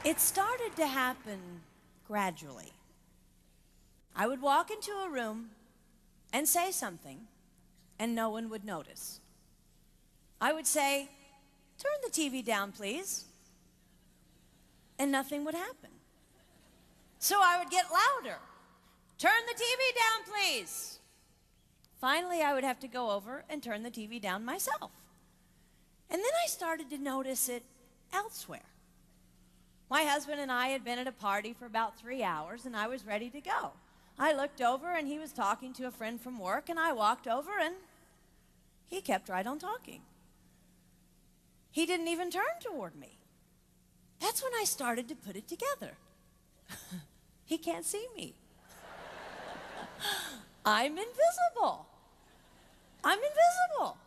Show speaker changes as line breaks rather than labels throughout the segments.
It started to happen gradually. I would walk into a room and say something, and no one would notice. I would say, "Turn the TV down, please," and nothing would happen. So I would get louder. "Turn the TV down, please." Finally, I would have to go over and turn the TV down myself. And then I started to notice it elsewhere. My husband and I had been at a party for about 3 hours, and I was ready to go. I looked over, and he was talking to a friend from work, and I walked over, and he kept right on talking. He didn't even turn toward me. That's when I started to put it together. He can't see me. I'm invisible. I'm invisible.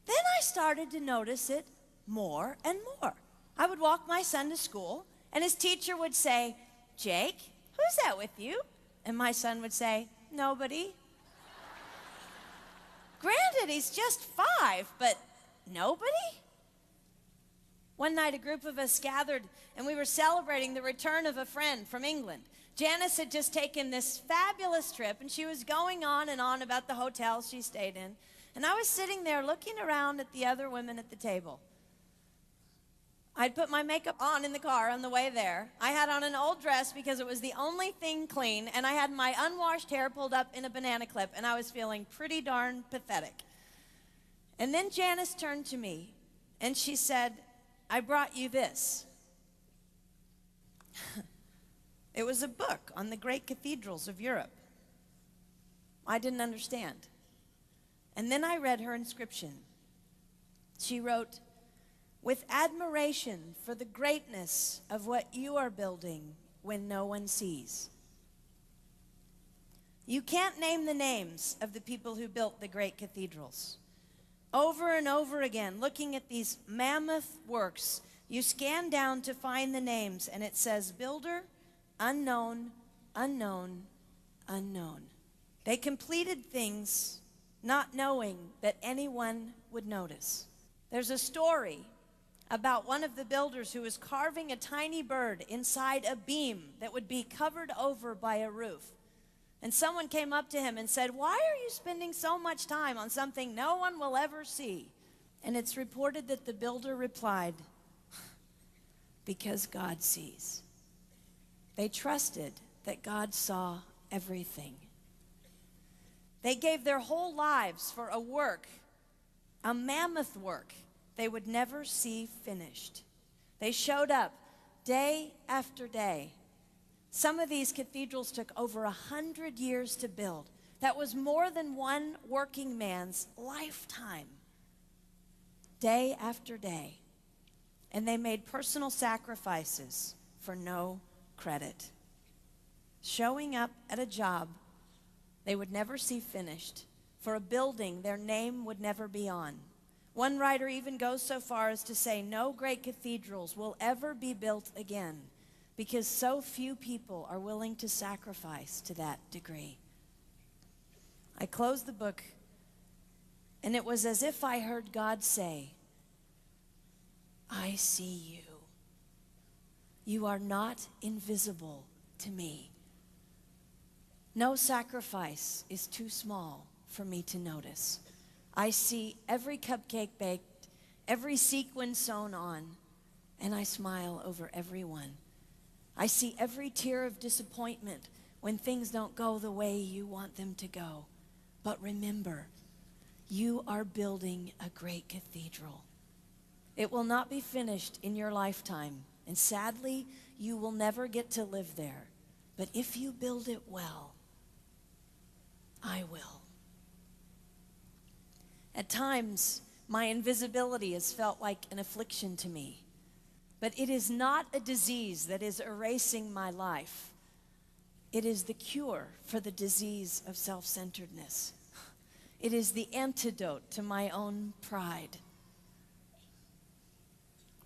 Then I started to notice it more and more. I would walk my son to school, and his teacher would say, "Jake, who's that with you?" And my son would say, "Nobody." Granted, he's just 5, but nobody? One night, a group of us gathered, and we were celebrating the return of a friend from England. Janice had just taken this fabulous trip, and she was going on and on about the hotels she stayed in. And I was sitting there looking around at the other women at the table. I'd put my makeup on in the car on the way there. I had on an old dress because it was the only thing clean, and I had my unwashed hair pulled up in a banana clip, and I was feeling pretty darn pathetic. And then Janice turned to me, and she said, "I brought you this." It was a book on the great cathedrals of Europe. I didn't understand. And then I read her inscription. She wrote, "With admiration for the greatness of what you are building when no one sees." You can't name the names of the people who built the great cathedrals. Over and over again, looking at these mammoth works, you scan down to find the names, and it says, "Builder, unknown, unknown, unknown." They completed things not knowing that anyone would notice. There's a story about one of the builders who was carving a tiny bird inside a beam that would be covered over by a roof. And someone came up to him and said, "Why are you spending so much time on something no one will ever see?" And it's reported that the builder replied, "Because God sees." They trusted that God saw everything. They gave their whole lives for a work, a mammoth work, they would never see finished. They showed up day after day. Some of these cathedrals took over 100 years to build. That was more than one working man's lifetime. Day after day. And they made personal sacrifices for no credit. Showing up at a job they would never see finished, for a building their name would never be on. One writer even goes so far as to say no great cathedrals will ever be built again because so few people are willing to sacrifice to that degree. I closed the book, and it was as if I heard God say, "I see you. You are not invisible to me. No sacrifice is too small for me to notice. I see every cupcake baked, every sequin sewn on, and I smile over every one. I see every tear of disappointment when things don't go the way you want them to go. But remember, you are building a great cathedral. It will not be finished in your lifetime, and sadly, you will never get to live there. But if you build it well, I will." At times, my invisibility has felt like an affliction to me. But it is not a disease that is erasing my life. It is the cure for the disease of self-centeredness. It is the antidote to my own pride.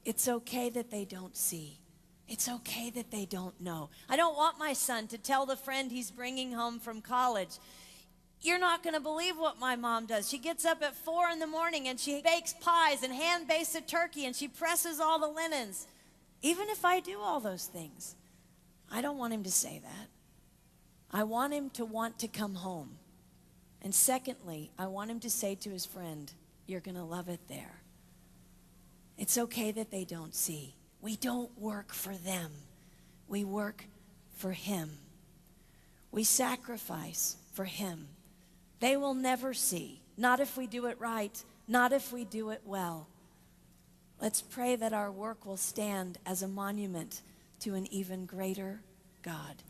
It's okay that they don't see. It's okay that they don't know. I don't want my son to tell the friend he's bringing home from college, "You're not going to believe what my mom does. She gets up at 4 in the morning and she bakes pies and hand bastes a turkey and she presses all the linens." Even if I do all those things, I don't want him to say that. I want him to want to come home. And secondly, I want him to say to his friend, you're going to love it there. It's okay that they don't see. We don't work for them. We work for him. We sacrifice for him. They will never see. Not if we do it right. Not if we do it well. Let's pray that our work will stand as a monument to an even greater God.